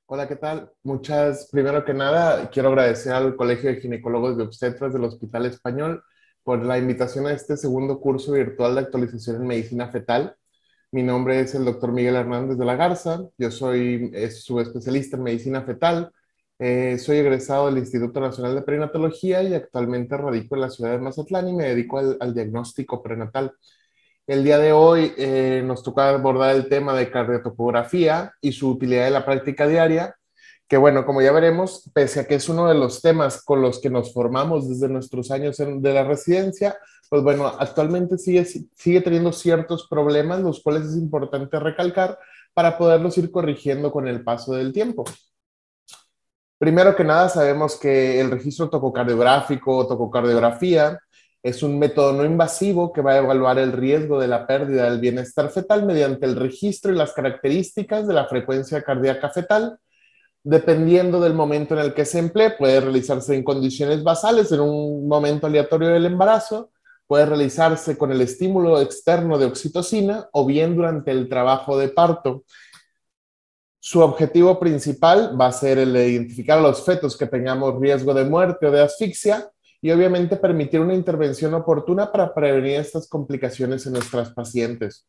Hola, ¿qué tal? Primero que nada, quiero agradecer al Colegio de Ginecólogos de Obstetras del Hospital Español por la invitación a este segundo curso virtual de actualización en medicina fetal. Mi nombre es el doctor Miguel Hernández de la Garza, yo soy subespecialista en medicina fetal, soy egresado del Instituto Nacional de Perinatología y actualmente radico en la ciudad de Mazatlán y me dedico al diagnóstico prenatal. El día de hoy nos toca abordar el tema de cardiotopografía y su utilidad en la práctica diaria, que bueno, como ya veremos, pese a que es uno de los temas con los que nos formamos desde nuestros años de la residencia, pues bueno, actualmente sigue teniendo ciertos problemas, los cuales es importante recalcar para poderlos ir corrigiendo con el paso del tiempo. Primero que nada, sabemos que el registro tococardiográfico o tococardiografía es un método no invasivo que va a evaluar el riesgo de la pérdida del bienestar fetal mediante el registro y las características de la frecuencia cardíaca fetal. Dependiendo del momento en el que se emplee, puede realizarse en condiciones basales, en un momento aleatorio del embarazo, puede realizarse con el estímulo externo de oxitocina o bien durante el trabajo de parto. Su objetivo principal va a ser el de identificar a los fetos que tengamos riesgo de muerte o de asfixia y obviamente permitir una intervención oportuna para prevenir estas complicaciones en nuestras pacientes.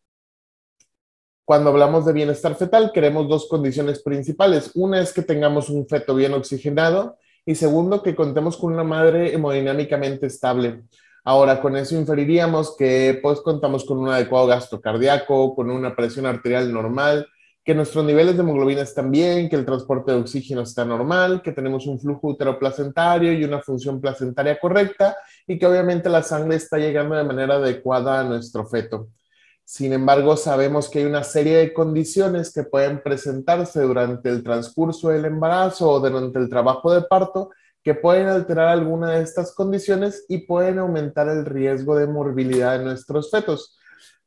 Cuando hablamos de bienestar fetal, queremos dos condiciones principales. Una es que tengamos un feto bien oxigenado y segundo, que contemos con una madre hemodinámicamente estable. Ahora, con eso inferiríamos que pues contamos con un adecuado gasto cardíaco, con una presión arterial normal, que nuestros niveles de hemoglobina están bien, que el transporte de oxígeno está normal, que tenemos un flujo uteroplacentario y una función placentaria correcta y que obviamente la sangre está llegando de manera adecuada a nuestro feto. Sin embargo, sabemos que hay una serie de condiciones que pueden presentarse durante el transcurso del embarazo o durante el trabajo de parto que pueden alterar alguna de estas condiciones y pueden aumentar el riesgo de morbilidad de nuestros fetos,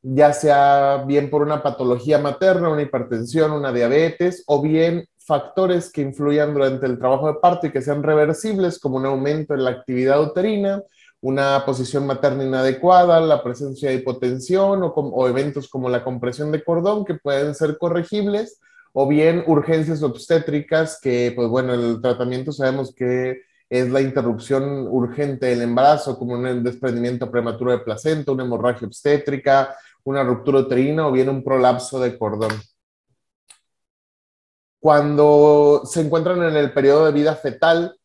ya sea bien por una patología materna, una hipertensión, una diabetes o bien factores que influyan durante el trabajo de parto y que sean reversibles como un aumento en la actividad uterina, una posición materna inadecuada, la presencia de hipotensión o eventos como la compresión de cordón que pueden ser corregibles, o bien urgencias obstétricas que, pues bueno, el tratamiento sabemos que es la interrupción urgente del embarazo, como un desprendimiento prematuro de placenta, una hemorragia obstétrica, una ruptura uterina o bien un prolapso de cordón. Cuando se encuentran en el periodo de vida fetal,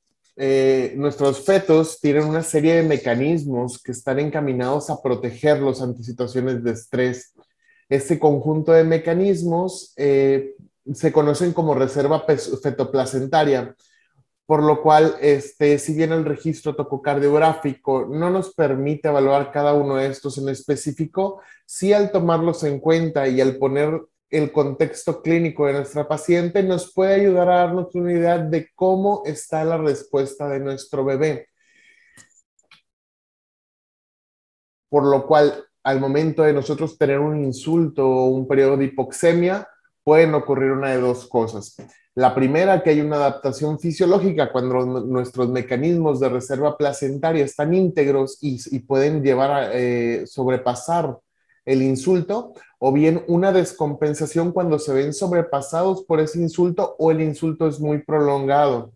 nuestros fetos tienen una serie de mecanismos que están encaminados a protegerlos ante situaciones de estrés. Este conjunto de mecanismos se conocen como reserva fetoplacentaria, por lo cual, si bien el registro tococardiográfico no nos permite evaluar cada uno de estos en específico, sí al tomarlos en cuenta y al poner el contexto clínico de nuestra paciente, nos puede ayudar a darnos una idea de cómo está la respuesta de nuestro bebé. Por lo cual, al momento de nosotros tener un insulto o un periodo de hipoxemia, pueden ocurrir una de dos cosas. La primera, que hay una adaptación fisiológica cuando nuestros mecanismos de reserva placentaria están íntegros y pueden llevar a sobrepasar el insulto, o bien una descompensación cuando se ven sobrepasados por ese insulto o el insulto es muy prolongado.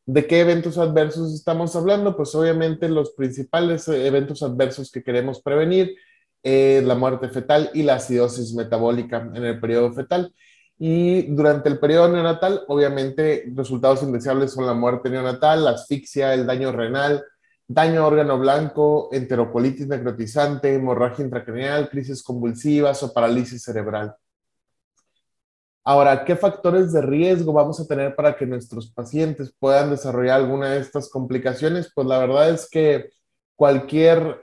¿De qué eventos adversos estamos hablando? Pues obviamente los principales eventos adversos que queremos prevenir es la muerte fetal y la acidosis metabólica en el periodo fetal. Y durante el periodo neonatal, obviamente, resultados indeseables son la muerte neonatal, la asfixia, el daño renal, daño a órgano blanco, enterocolitis necrotizante, hemorragia intracraneal, crisis convulsivas o parálisis cerebral. Ahora, ¿qué factores de riesgo vamos a tener para que nuestros pacientes puedan desarrollar alguna de estas complicaciones? Pues la verdad es que cualquier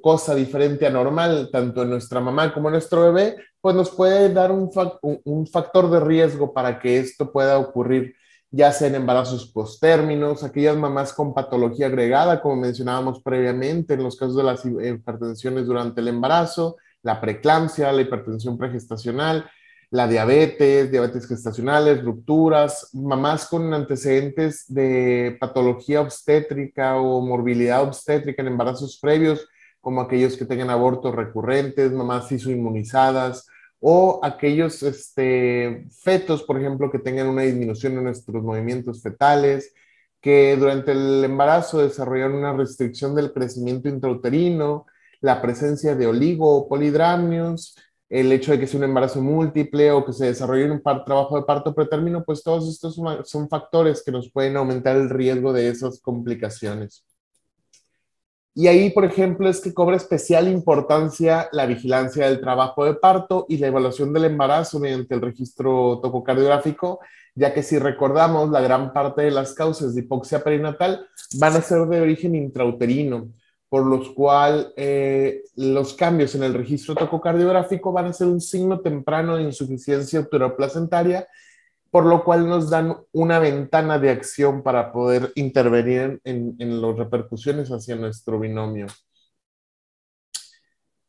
cosa diferente a normal, tanto en nuestra mamá como en nuestro bebé, pues nos puede dar un factor de riesgo para que esto pueda ocurrir, ya sea en embarazos postérminos, aquellas mamás con patología agregada, como mencionábamos previamente, en los casos de las hipertensiones durante el embarazo, la preeclampsia, la hipertensión pregestacional, la diabetes, diabetes gestacionales, rupturas, mamás con antecedentes de patología obstétrica o morbilidad obstétrica en embarazos previos, como aquellos que tengan abortos recurrentes, mamás isoinmunizadas o aquellos fetos, por ejemplo, que tengan una disminución en nuestros movimientos fetales, que durante el embarazo desarrollaron una restricción del crecimiento intrauterino, la presencia de oligo o polidramnios, el hecho de que sea un embarazo múltiple o que se desarrolle un trabajo de parto pretérmino, pues todos estos son factores que nos pueden aumentar el riesgo de esas complicaciones. Y ahí, por ejemplo, es que cobra especial importancia la vigilancia del trabajo de parto y la evaluación del embarazo mediante el registro tococardiográfico, ya que si recordamos, la gran parte de las causas de hipoxia perinatal van a ser de origen intrauterino, por los cuales los cambios en el registro tococardiográfico van a ser un signo temprano de insuficiencia uteroplacentaria, por lo cual nos dan una ventana de acción para poder intervenir en las repercusiones hacia nuestro binomio.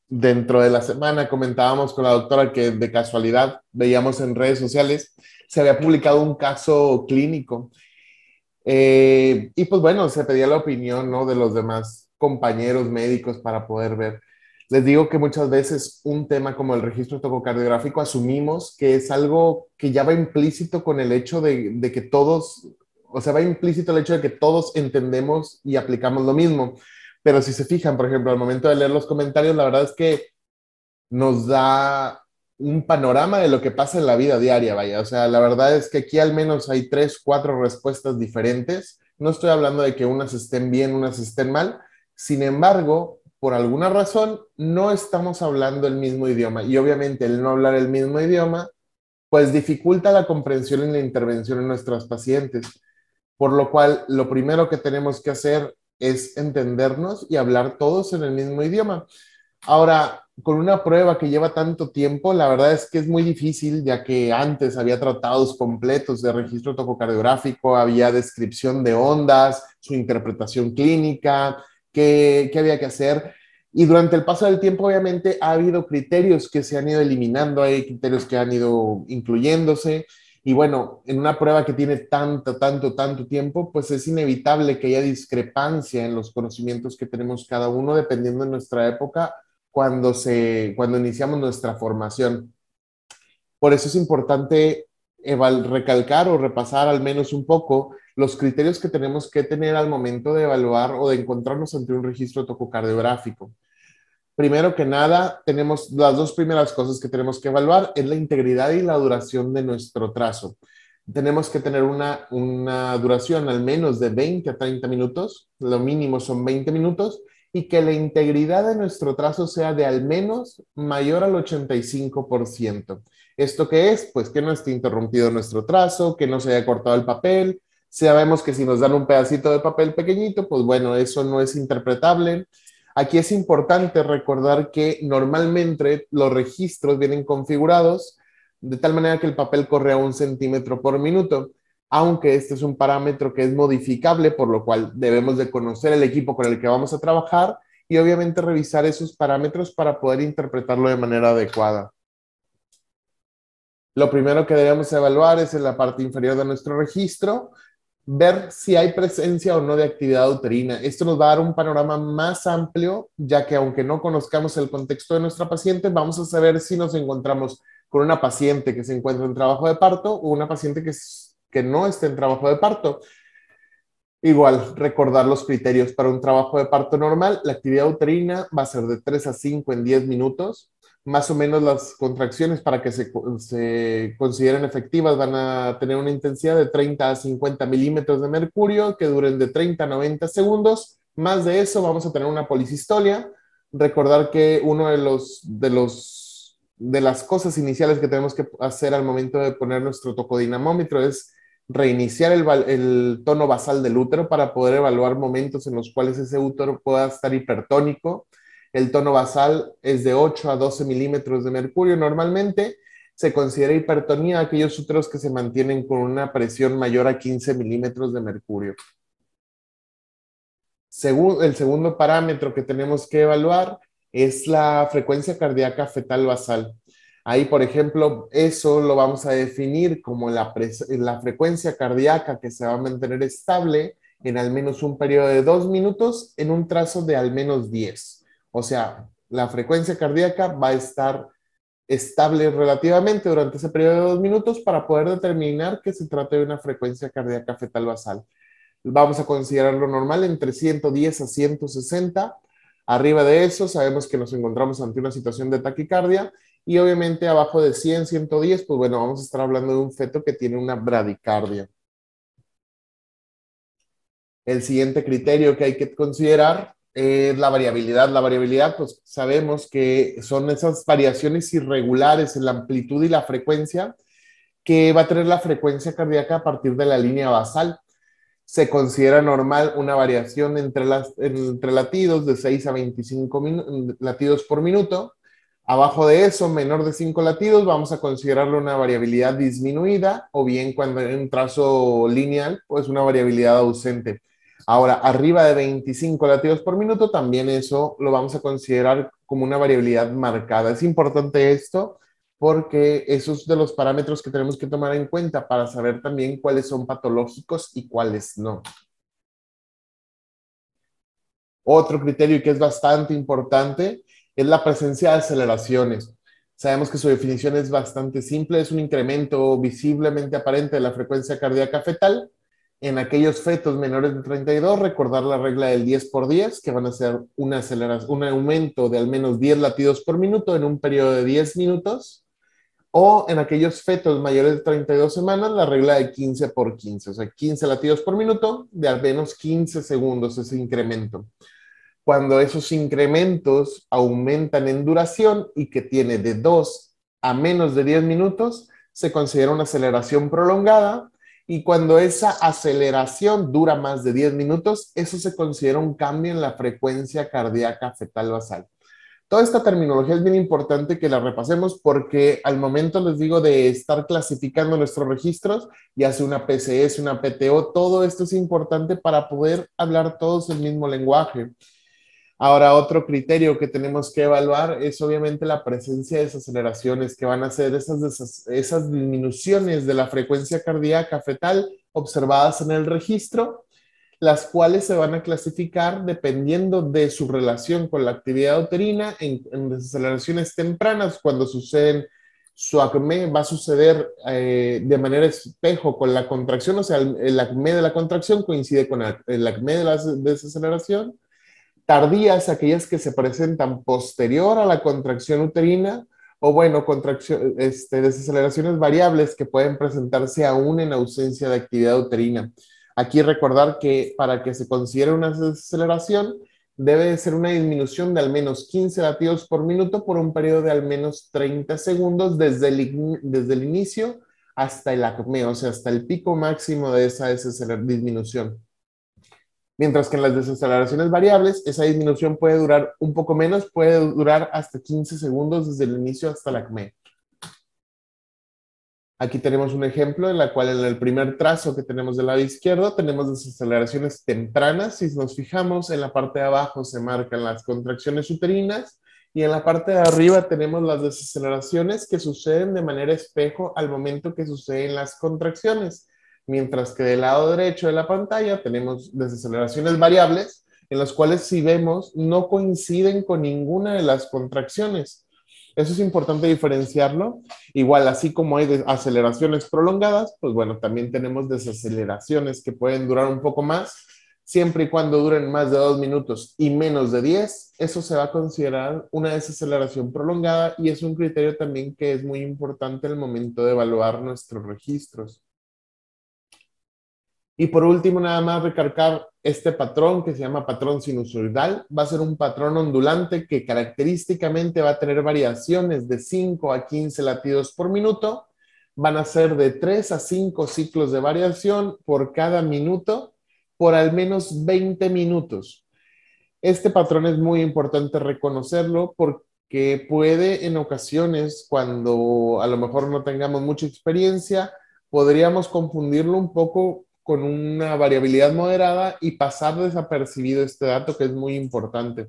Dentro de la semana comentábamos con la doctora que de casualidad veíamos en redes sociales, se había publicado un caso clínico. Y pues bueno, se pedía la opinión, ¿no?, de los demás compañeros médicos para poder ver. Les digo que muchas veces un tema como el registro tococardiográfico asumimos que es algo que ya va implícito con el hecho de que todos, o sea, va implícito el hecho de que todos entendemos y aplicamos lo mismo. Pero si se fijan, por ejemplo, al momento de leer los comentarios, la verdad es que nos da un panorama de lo que pasa en la vida diaria, vaya. O sea, la verdad es que aquí al menos hay 3, 4 respuestas diferentes. No estoy hablando de que unas estén bien, unas estén mal. Sin embargo, por alguna razón, no estamos hablando el mismo idioma. Y obviamente el no hablar el mismo idioma, pues dificulta la comprensión y la intervención en nuestros pacientes. Por lo cual, lo primero que tenemos que hacer es entendernos y hablar todos en el mismo idioma. Ahora, con una prueba que lleva tanto tiempo, la verdad es que es muy difícil, ya que antes había tratados completos de registro tococardiográfico, había descripción de ondas, su interpretación clínica, qué había que hacer. Y durante el paso del tiempo, obviamente, ha habido criterios que se han ido eliminando, hay criterios que han ido incluyéndose. Y bueno, en una prueba que tiene tanto tiempo, pues es inevitable que haya discrepancia en los conocimientos que tenemos cada uno, dependiendo de nuestra época cuando iniciamos nuestra formación. Por eso es importante recalcar o repasar al menos un poco los criterios que tenemos que tener al momento de evaluar o de encontrarnos ante un registro tococardiográfico. Primero que nada, tenemos las dos primeras cosas que tenemos que evaluar, es la integridad y la duración de nuestro trazo. Tenemos que tener una duración al menos de 20 a 30 minutos, lo mínimo son 20 minutos, y que la integridad de nuestro trazo sea de al menos mayor al 85%. ¿Esto qué es? Pues que no esté interrumpido nuestro trazo, que no se haya cortado el papel. Sabemos que si nos dan un pedacito de papel pequeñito, pues bueno, eso no es interpretable. Aquí es importante recordar que normalmente los registros vienen configurados de tal manera que el papel corre a 1 centímetro por minuto, aunque este es un parámetro que es modificable, por lo cual debemos de conocer el equipo con el que vamos a trabajar y obviamente revisar esos parámetros para poder interpretarlo de manera adecuada. Lo primero que debemos evaluar es en la parte inferior de nuestro registro, ver si hay presencia o no de actividad uterina. Esto nos va a dar un panorama más amplio, ya que aunque no conozcamos el contexto de nuestra paciente, vamos a saber si nos encontramos con una paciente que se encuentra en trabajo de parto o una paciente que no esté en trabajo de parto. Igual, recordar los criterios para un trabajo de parto normal. La actividad uterina va a ser de 3 a 5 en 10 minutos. Más o menos las contracciones para que se consideren efectivas van a tener una intensidad de 30 a 50 milímetros de mercurio que duren de 30 a 90 segundos. Más de eso vamos a tener una polisistolia. Recordar que uno de las cosas iniciales que tenemos que hacer al momento de poner nuestro tocodinamómetro es reiniciar el tono basal del útero para poder evaluar momentos en los cuales ese útero pueda estar hipertónico. El tono basal es de 8 a 12 milímetros de mercurio. Normalmente se considera hipertonía aquellos úteros que se mantienen con una presión mayor a 15 milímetros de mercurio. El segundo parámetro que tenemos que evaluar es la frecuencia cardíaca fetal basal. Ahí, por ejemplo, eso lo vamos a definir como la frecuencia cardíaca que se va a mantener estable en al menos un periodo de 2 minutos en un trazo de al menos 10. O sea, la frecuencia cardíaca va a estar estable relativamente durante ese periodo de 2 minutos para poder determinar que se trata de una frecuencia cardíaca fetal basal. Vamos a considerarlo normal entre 110 a 160. Arriba de eso sabemos que nos encontramos ante una situación de taquicardia y obviamente abajo de 100, 110, pues bueno, vamos a estar hablando de un feto que tiene una bradicardia. El siguiente criterio que hay que considerar es la variabilidad. La variabilidad, pues sabemos que son esas variaciones irregulares en la amplitud y la frecuencia que va a tener la frecuencia cardíaca a partir de la línea basal. Se considera normal una variación entre latidos de 6 a 25 latidos por minuto. Abajo de eso, menor de 5 latidos, vamos a considerarlo una variabilidad disminuida o bien cuando en un trazo lineal, pues una variabilidad ausente. Ahora, arriba de 25 latidos por minuto, también eso lo vamos a considerar como una variabilidad marcada. Es importante esto porque esos de los parámetros que tenemos que tomar en cuenta para saber también cuáles son patológicos y cuáles no. Otro criterio que es bastante importante es la presencia de aceleraciones. Sabemos que su definición es bastante simple, es un incremento visiblemente aparente de la frecuencia cardíaca fetal. En aquellos fetos menores de 32, recordar la regla del 10 por 10, que van a ser un aumento de al menos 10 latidos por minuto en un periodo de 10 minutos. O en aquellos fetos mayores de 32 semanas, la regla de 15 por 15, o sea, 15 latidos por minuto de al menos 15 segundos ese incremento. Cuando esos incrementos aumentan en duración y que tiene de 2 a menos de 10 minutos, se considera una aceleración prolongada. Y cuando esa aceleración dura más de 10 minutos, eso se considera un cambio en la frecuencia cardíaca fetal basal. Toda esta terminología es bien importante que la repasemos porque al momento, les digo, de estar clasificando nuestros registros, ya sea una PCS, una PTO, todo esto es importante para poder hablar todos el mismo lenguaje. Ahora, otro criterio que tenemos que evaluar es obviamente la presencia de desaceleraciones, que van a ser esas disminuciones de la frecuencia cardíaca fetal observadas en el registro, las cuales se van a clasificar dependiendo de su relación con la actividad uterina en desaceleraciones tempranas, cuando suceden su acné va a suceder de manera espejo con la contracción, o sea, el acné de la contracción coincide con el acné de la desaceleración. Tardías, aquellas que se presentan posterior a la contracción uterina, o bueno, desaceleraciones variables que pueden presentarse aún en ausencia de actividad uterina. Aquí recordar que para que se considere una desaceleración, debe de ser una disminución de al menos 15 latidos por minuto por un periodo de al menos 30 segundos desde el inicio hasta el acme, o sea, hasta el pico máximo de esa disminución. Mientras que en las desaceleraciones variables, esa disminución puede durar un poco menos, puede durar hasta 15 segundos desde el inicio hasta la acme. Aquí tenemos un ejemplo en la cual en el primer trazo que tenemos del lado izquierdo tenemos desaceleraciones tempranas. Si nos fijamos, en la parte de abajo se marcan las contracciones uterinas y en la parte de arriba tenemos las desaceleraciones que suceden de manera espejo al momento que suceden las contracciones. Mientras que del lado derecho de la pantalla tenemos desaceleraciones variables en las cuales, si vemos, no coinciden con ninguna de las contracciones. Eso es importante diferenciarlo. Igual, así como hay aceleraciones prolongadas, pues bueno, también tenemos desaceleraciones que pueden durar un poco más, siempre y cuando duren más de 2 minutos y menos de 10, eso se va a considerar una desaceleración prolongada y es un criterio también que es muy importante al momento de evaluar nuestros registros. Y por último, nada más recalcar este patrón que se llama patrón sinusoidal. Va a ser un patrón ondulante que característicamente va a tener variaciones de 5 a 15 latidos por minuto. Van a ser de 3 a 5 ciclos de variación por cada minuto por al menos 20 minutos. Este patrón es muy importante reconocerlo porque puede en ocasiones, cuando a lo mejor no tengamos mucha experiencia, podríamos confundirlo un poco con una variabilidad moderada y pasar desapercibido este dato que es muy importante.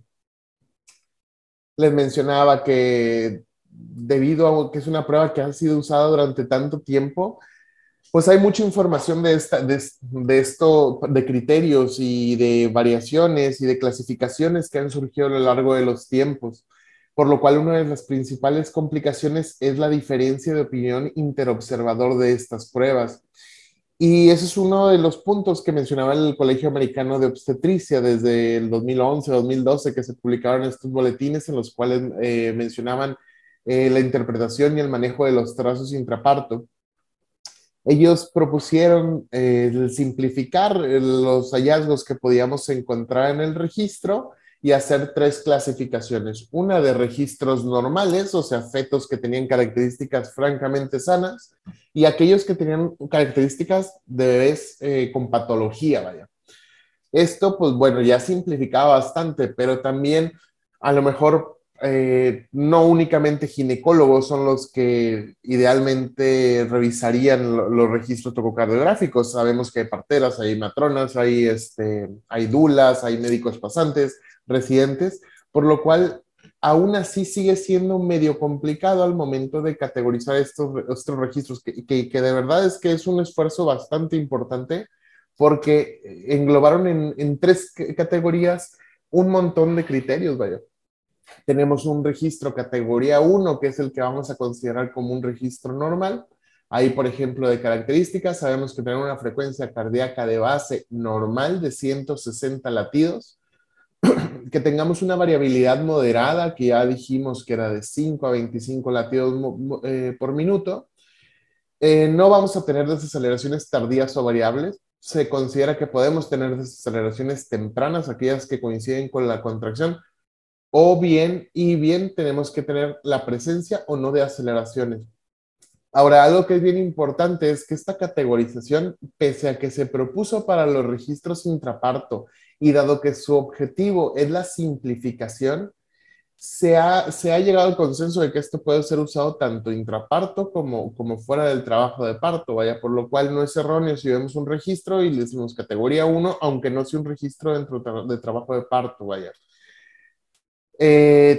Les mencionaba que debido a que es una prueba que ha sido usada durante tanto tiempo, pues hay mucha información de criterios y de variaciones y de clasificaciones que han surgido a lo largo de los tiempos. por lo cual una de las principales complicaciones es la diferencia de opinión interobservador de estas pruebas. Y ese es uno de los puntos que mencionaba el Colegio Americano de Obstetricia desde el 2011-2012, que se publicaron estos boletines en los cuales mencionaban la interpretación y el manejo de los trazos intraparto. Ellos propusieron simplificar los hallazgos que podíamos encontrar en el registro y hacer tres clasificaciones. Una de registros normales, o sea, fetos que tenían características francamente sanas, y aquellos que tenían características de bebés con patología, vaya. Esto, pues bueno, ya simplificaba bastante, pero también a lo mejor no únicamente ginecólogos son los que idealmente revisarían los registros tococardiográficos. Sabemos que hay parteras, hay matronas, hay dulas, hay médicos pasantes, residentes, por lo cual aún así sigue siendo medio complicado al momento de categorizar estos registros, que de verdad es que es un esfuerzo bastante importante porque englobaron en tres categorías un montón de criterios, vaya. Tenemos un registro categoría 1, que es el que vamos a considerar como un registro normal. Ahí, por ejemplo, de características, sabemos que tenemos una frecuencia cardíaca de base normal de 160 latidos, que tengamos una variabilidad moderada, que ya dijimos que era de 5 a 25 latidos por minuto. No vamos a tener desaceleraciones tardías o variables. Se considera que podemos tener desaceleraciones tempranas, aquellas que coinciden con la contracción, o bien, y bien tenemos que tener la presencia o no de aceleraciones. Ahora, algo que es bien importante es que esta categorización, pese a que se propuso para los registros intraparto y dado que su objetivo es la simplificación, se ha llegado al consenso de que esto puede ser usado tanto intraparto como fuera del trabajo de parto, vaya, por lo cual no es erróneo si vemos un registro y le decimos categoría 1, aunque no sea un registro dentro de trabajo de parto, vaya.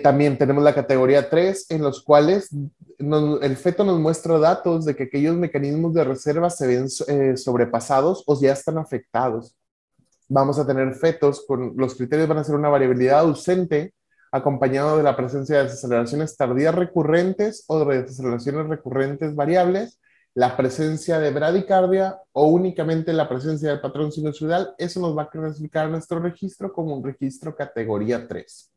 También tenemos la categoría 3, en los cuales el feto nos muestra datos de que aquellos mecanismos de reserva se ven sobrepasados o ya están afectados. Vamos a tener fetos con los criterios van a ser una variabilidad ausente acompañado de la presencia de desaceleraciones tardías recurrentes o de desaceleraciones recurrentes variables, la presencia de bradicardia o únicamente la presencia del patrón sinusoidal. Eso nos va a clasificar nuestro registro como un registro categoría 3.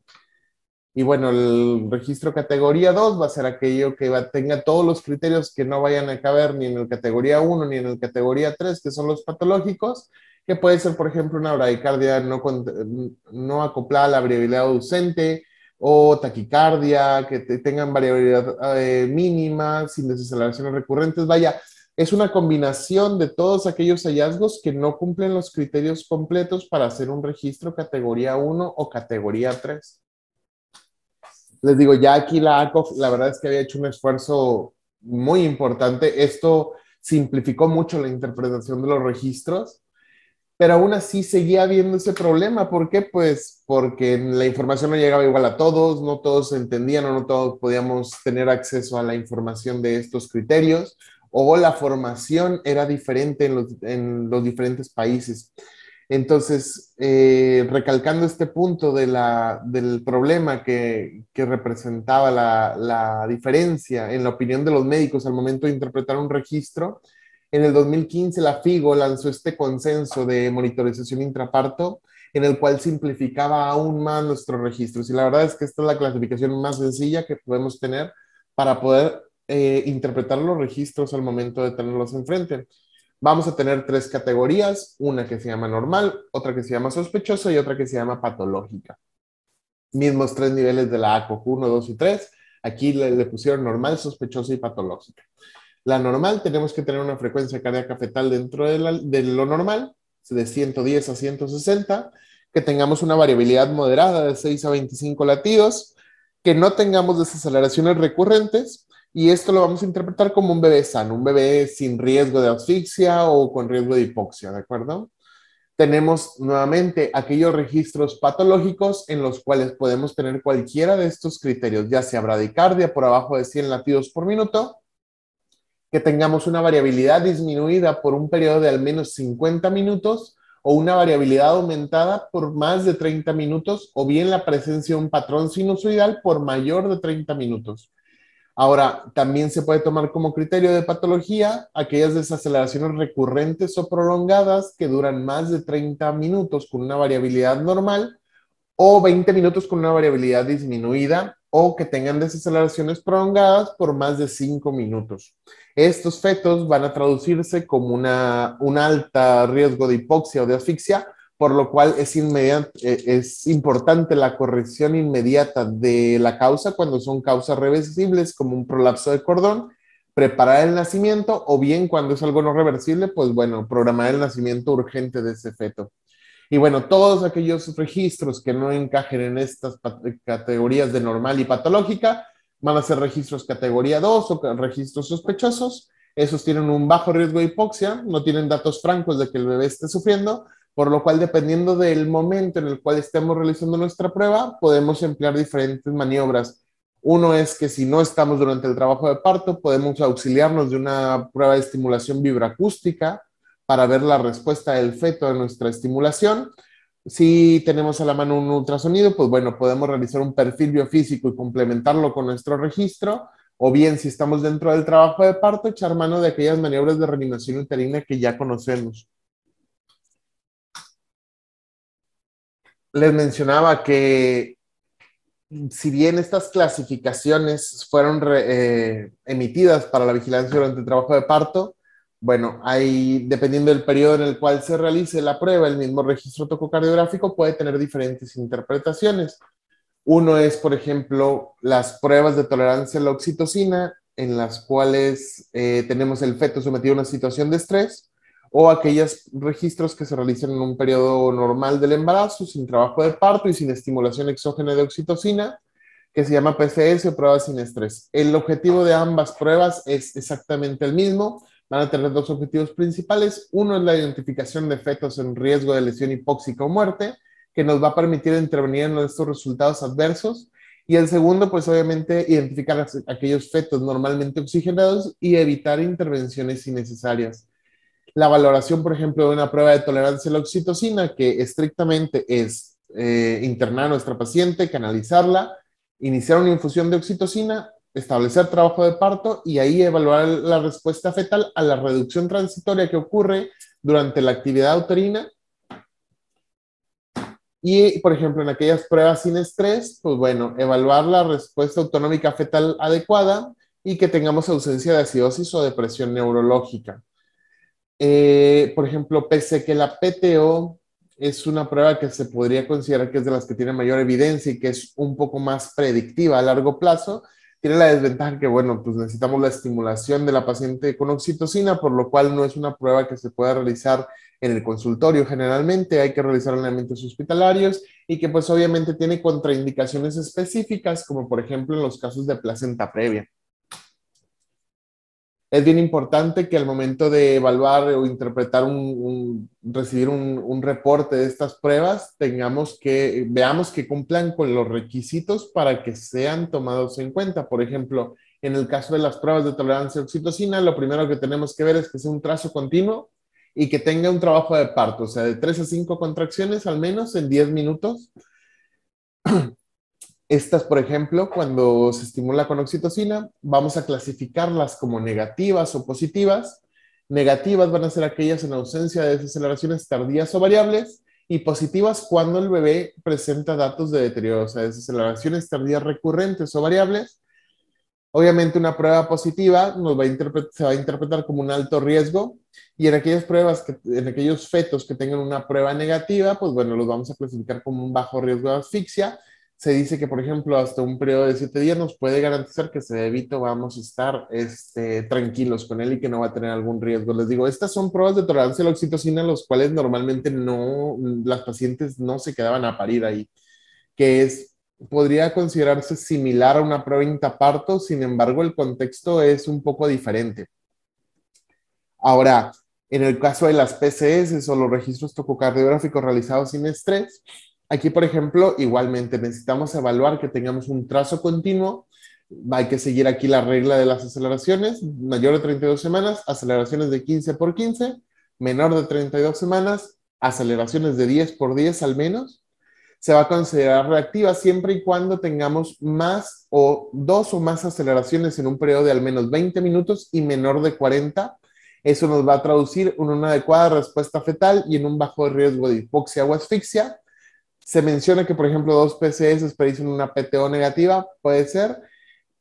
Y bueno, el registro categoría 2 va a ser aquello que tenga todos los criterios que no vayan a caber ni en el categoría 1 ni en el categoría 3, que son los patológicos, que puede ser, por ejemplo, una bradicardia no acoplada a la variabilidad ausente, o taquicardia, que tengan variabilidad mínima, sin desaceleraciones recurrentes. Vaya, es una combinación de todos aquellos hallazgos que no cumplen los criterios completos para hacer un registro categoría 1 o categoría 3. Les digo, ya aquí la ACOF, la verdad es que había hecho un esfuerzo muy importante. Esto simplificó mucho la interpretación de los registros, pero aún así seguía habiendo ese problema. ¿Por qué? Pues porque la información no llegaba igual a todos, no todos entendían o no todos podíamos tener acceso a la información de estos criterios, o la formación era diferente en los diferentes países. Entonces, recalcando este punto del problema que representaba la diferencia en la opinión de los médicos al momento de interpretar un registro, en el 2015 la FIGO lanzó este consenso de monitorización intraparto en el cual simplificaba aún más nuestros registros. Y la verdad es que esta es la clasificación más sencilla que podemos tener para poder interpretar los registros al momento de tenerlos enfrente. Vamos a tener tres categorías, una que se llama normal, otra que se llama sospechosa y otra que se llama patológica. Mismos tres niveles de la ACOG, 1, 2 y 3. Aquí le pusieron normal, sospechosa y patológica. La normal, tenemos que tener una frecuencia cardíaca fetal dentro de lo normal, de 110 a 160, que tengamos una variabilidad moderada de 6 a 25 latidos, que no tengamos desaceleraciones recurrentes, y esto lo vamos a interpretar como un bebé sano, un bebé sin riesgo de asfixia o con riesgo de hipoxia, ¿de acuerdo? Tenemos nuevamente aquellos registros patológicos en los cuales podemos tener cualquiera de estos criterios, ya sea bradicardia por abajo de 100 latidos por minuto, que tengamos una variabilidad disminuida por un periodo de al menos 50 minutos o una variabilidad aumentada por más de 30 minutos, o bien la presencia de un patrón sinusoidal por mayor de 30 minutos. Ahora, también se puede tomar como criterio de patología aquellas desaceleraciones recurrentes o prolongadas que duran más de 30 minutos con una variabilidad normal, o 20 minutos con una variabilidad disminuida, o que tengan desaceleraciones prolongadas por más de 5 minutos. Estos fetos van a traducirse como un alta riesgo de hipoxia o de asfixia, por lo cual es importante la corrección inmediata de la causa cuando son causas reversibles, como un prolapso de cordón, preparar el nacimiento, o bien cuando es algo no reversible, pues bueno, programar el nacimiento urgente de ese feto. Y bueno, todos aquellos registros que no encajen en estas categorías de normal y patológica van a ser registros categoría 2 o registros sospechosos. Esos tienen un bajo riesgo de hipoxia, no tienen datos francos de que el bebé esté sufriendo, por lo cual, dependiendo del momento en el cual estemos realizando nuestra prueba, podemos emplear diferentes maniobras. Uno es que si no estamos durante el trabajo de parto, podemos auxiliarnos de una prueba de estimulación vibroacústica para ver la respuesta del feto a nuestra estimulación. Si tenemos a la mano un ultrasonido, pues bueno, podemos realizar un perfil biofísico y complementarlo con nuestro registro, o bien si estamos dentro del trabajo de parto, echar mano de aquellas maniobras de reanimación uterina que ya conocemos. Les mencionaba que si bien estas clasificaciones fueron emitidas para la vigilancia durante el trabajo de parto, bueno, hay, dependiendo del periodo en el cual se realice la prueba, el mismo registro tococardiográfico puede tener diferentes interpretaciones. Uno es, por ejemplo, las pruebas de tolerancia a la oxitocina, en las cuales tenemos el feto sometido a una situación de estrés, o aquellos registros que se realizan en un periodo normal del embarazo, sin trabajo de parto y sin estimulación exógena de oxitocina, que se llama PCS o pruebas sin estrés. El objetivo de ambas pruebas es exactamente el mismo. Van a tener dos objetivos principales. Uno es la identificación de fetos en riesgo de lesión hipóxica o muerte, que nos va a permitir intervenir en estos resultados adversos. Y el segundo, pues obviamente, identificar aquellos fetos normalmente oxigenados y evitar intervenciones innecesarias. La valoración, por ejemplo, de una prueba de tolerancia a la oxitocina, que estrictamente es internar a nuestra paciente, canalizarla, iniciar una infusión de oxitocina, establecer trabajo de parto y ahí evaluar la respuesta fetal a la reducción transitoria que ocurre durante la actividad uterina. Y, por ejemplo, en aquellas pruebas sin estrés, pues bueno, evaluar la respuesta autonómica fetal adecuada y que tengamos ausencia de acidosis o depresión neurológica. Por ejemplo, pese que la PTO es una prueba que se podría considerar que es de las que tiene mayor evidencia y que es un poco más predictiva a largo plazo, tiene la desventaja que, bueno, pues necesitamos la estimulación de la paciente con oxitocina, por lo cual no es una prueba que se pueda realizar en el consultorio. Generalmente hay que realizar en ambientes hospitalarios y que pues obviamente tiene contraindicaciones específicas, como por ejemplo en los casos de placenta previa. Es bien importante que al momento de evaluar o interpretar recibir un reporte de estas pruebas, veamos que cumplan con los requisitos para que sean tomados en cuenta. Por ejemplo, en el caso de las pruebas de tolerancia a oxitocina, lo primero que tenemos que ver es que sea un trazo continuo y que tenga un trabajo de parto, o sea, de 3 a 5 contracciones al menos en 10 minutos. Estas, por ejemplo, cuando se estimula con oxitocina, vamos a clasificarlas como negativas o positivas. Negativas van a ser aquellas en ausencia de desaceleraciones tardías o variables, y positivas cuando el bebé presenta datos de deterioro, o sea, desaceleraciones tardías recurrentes o variables. Obviamente una prueba positiva se va a interpretar como un alto riesgo, y en aquellas pruebas, en aquellos fetos que tengan una prueba negativa, pues bueno, los vamos a clasificar como un bajo riesgo de asfixia. Se dice que, por ejemplo, hasta un periodo de 7 días nos puede garantizar que ese bebito vamos a estar tranquilos con él y que no va a tener algún riesgo. Les digo, estas son pruebas de tolerancia a la oxitocina, los cuales normalmente no, las pacientes no se quedaban a parir ahí, que podría considerarse similar a una prueba intraparto. Sin embargo, el contexto es un poco diferente. Ahora, en el caso de las PCS o los registros tococardiográficos realizados sin estrés, aquí, por ejemplo, igualmente necesitamos evaluar que tengamos un trazo continuo. Hay que seguir aquí la regla de las aceleraciones: mayor de 32 semanas, aceleraciones de 15 por 15, menor de 32 semanas, aceleraciones de 10 por 10 al menos, se va a considerar reactiva siempre y cuando tengamos más o dos o más aceleraciones en un periodo de al menos 20 minutos y menor de 40. Eso nos va a traducir en una adecuada respuesta fetal y en un bajo riesgo de hipoxia o asfixia. Se menciona que, por ejemplo, 2 PCS predicen una PTO negativa, puede ser,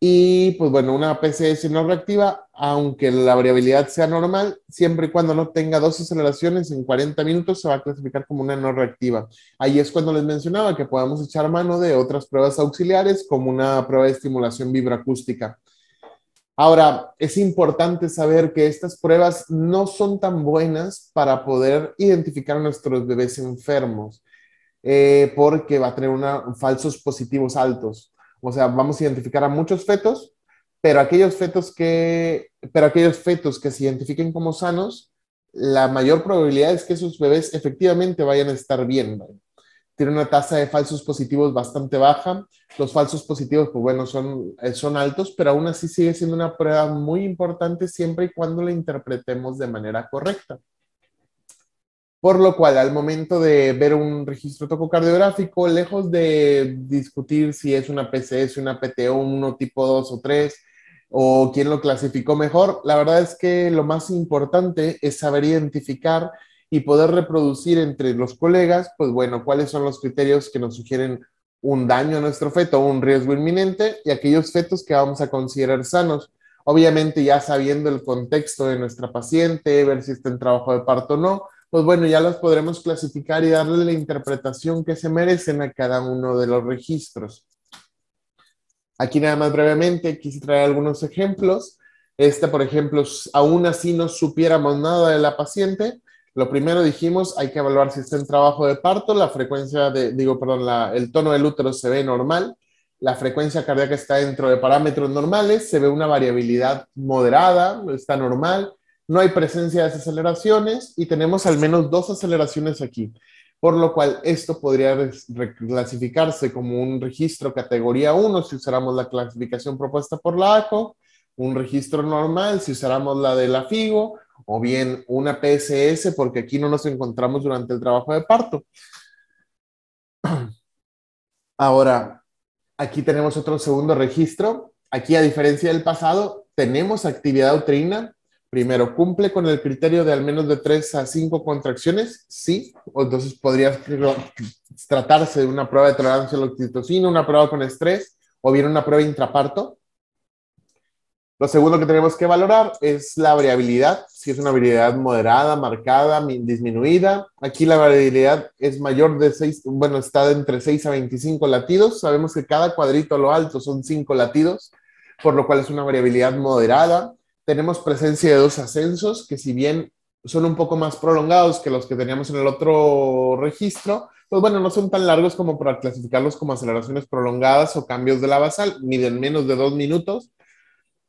y pues bueno, una PCS no reactiva, aunque la variabilidad sea normal, siempre y cuando no tenga dos aceleraciones en 40 minutos, se va a clasificar como una no reactiva. Ahí es cuando les mencionaba que podemos echar mano de otras pruebas auxiliares, como una prueba de estimulación vibroacústica. Ahora, es importante saber que estas pruebas no son tan buenas para poder identificar a nuestros bebés enfermos, porque va a tener falsos positivos altos. O sea, vamos a identificar a muchos fetos, pero aquellos fetos que se identifiquen como sanos, la mayor probabilidad es que esos bebés efectivamente vayan a estar bien, ¿no? Tiene una tasa de falsos positivos bastante baja. Los falsos positivos, pues bueno, son altos, pero aún así sigue siendo una prueba muy importante siempre y cuando la interpretemos de manera correcta. Por lo cual, al momento de ver un registro tococardiográfico, lejos de discutir si es una PCS, una PTO, uno tipo 2 o 3, o quién lo clasificó mejor, la verdad es que lo más importante es saber identificar y poder reproducir entre los colegas, pues bueno, cuáles son los criterios que nos sugieren un daño a nuestro feto, un riesgo inminente, y aquellos fetos que vamos a considerar sanos. Obviamente ya sabiendo el contexto de nuestra paciente, ver si está en trabajo de parto o no, pues bueno, ya los podremos clasificar y darle la interpretación que se merecen a cada uno de los registros. Aquí nada más brevemente quise traer algunos ejemplos. Por ejemplo, aún así no supiéramos nada de la paciente. Lo primero dijimos, hay que evaluar si está en trabajo de parto, la frecuencia el tono del útero se ve normal, la frecuencia cardíaca está dentro de parámetros normales, se ve una variabilidad moderada, está normal, no hay presencia de desaceleraciones y tenemos al menos dos aceleraciones aquí, por lo cual esto podría reclasificarse como un registro categoría 1 si usáramos la clasificación propuesta por la ACO, un registro normal si usáramos la de la FIGO, o bien una PSS porque aquí no nos encontramos durante el trabajo de parto. Ahora, aquí tenemos otro segundo registro. Aquí, a diferencia del pasado, tenemos actividad uterina. Primero, ¿cumple con el criterio de al menos de 3 a 5 contracciones? Sí. O entonces podría tratarse de una prueba de tolerancia a la oxitocina, una prueba con estrés, o bien una prueba intraparto. Lo segundo que tenemos que valorar es la variabilidad, si es una variabilidad moderada, marcada, disminuida. Aquí la variabilidad es mayor de 6, bueno, está de entre 6 a 25 latidos. Sabemos que cada cuadrito a lo alto son 5 latidos, por lo cual es una variabilidad moderada. Tenemos presencia de dos ascensos, que si bien son un poco más prolongados que los que teníamos en el otro registro, pues bueno, no son tan largos como para clasificarlos como aceleraciones prolongadas o cambios de la basal, miden menos de 2 minutos.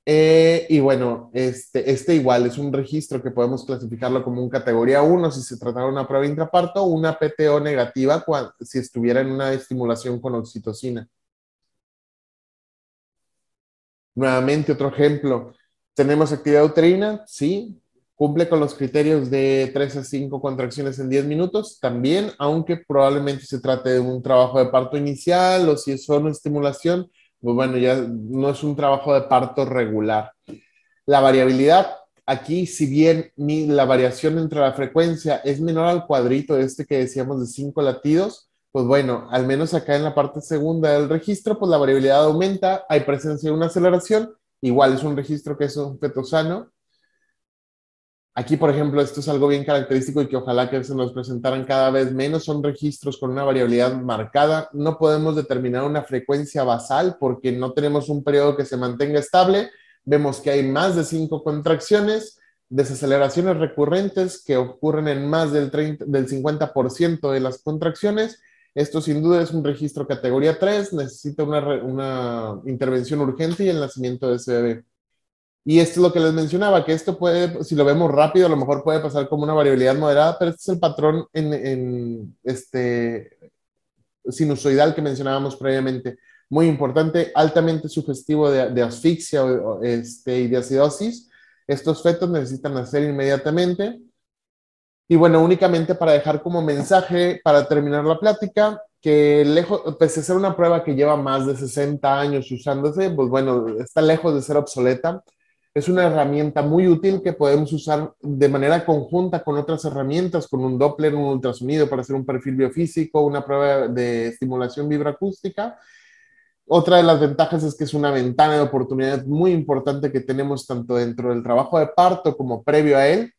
Y bueno, igual es un registro que podemos clasificarlo como un categoría 1 si se tratara de una prueba intraparto o una PTO negativa si estuviera en una estimulación con oxitocina. Nuevamente, otro ejemplo. ¿Tenemos actividad uterina? Sí. ¿Cumple con los criterios de 3 a 5 contracciones en 10 minutos? También, aunque probablemente se trate de un trabajo de parto inicial o si es solo estimulación, pues bueno, ya no es un trabajo de parto regular. La variabilidad, aquí, si bien la variación entre la frecuencia es menor al cuadrito que decíamos de 5 latidos, pues bueno, al menos acá en la parte segunda del registro, pues la variabilidad aumenta, hay presencia de una aceleración, igual es un registro que es un feto sano. Aquí, por ejemplo, esto es algo bien característico y que ojalá que se nos presentaran cada vez menos, son registros con una variabilidad marcada. No podemos determinar una frecuencia basal porque no tenemos un periodo que se mantenga estable. Vemos que hay más de 5 contracciones, desaceleraciones recurrentes que ocurren en más del 50% de las contracciones. Esto sin duda es un registro categoría 3, necesita una intervención urgente y el nacimiento de ese bebé. Y esto es lo que les mencionaba, que esto puede, si lo vemos rápido, a lo mejor puede pasar como una variabilidad moderada, pero este es el patrón en sinusoidal que mencionábamos previamente. Muy importante, altamente sugestivo de asfixia y de acidosis. Estos fetos necesitan nacer inmediatamente. Y bueno, únicamente para dejar como mensaje, para terminar la plática, que lejos, pese a ser una prueba que lleva más de 60 años usándose, pues bueno, está lejos de ser obsoleta. Es una herramienta muy útil que podemos usar de manera conjunta con otras herramientas, con un Doppler, un ultrasonido para hacer un perfil biofísico, una prueba de estimulación vibroacústica. Otra de las ventajas es que es una ventana de oportunidad muy importante que tenemos tanto dentro del trabajo de parto como previo a él.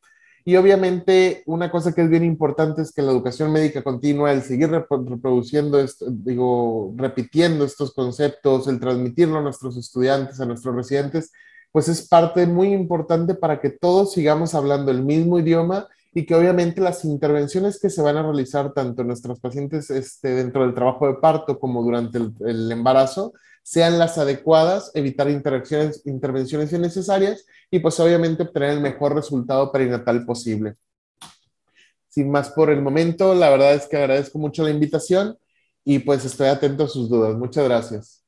Y obviamente una cosa que es bien importante es que la educación médica continua, el seguir reproduciendo, esto, digo, repitiendo estos conceptos, el transmitirlo a nuestros estudiantes, a nuestros residentes, pues es parte muy importante para que todos sigamos hablando el mismo idioma y que obviamente las intervenciones que se van a realizar tanto en nuestros pacientes dentro del trabajo de parto como durante el embarazo sean las adecuadas, evitar intervenciones innecesarias y pues obviamente obtener el mejor resultado perinatal posible. Sin más por el momento, la verdad es que agradezco mucho la invitación y pues estoy atento a sus dudas. Muchas gracias.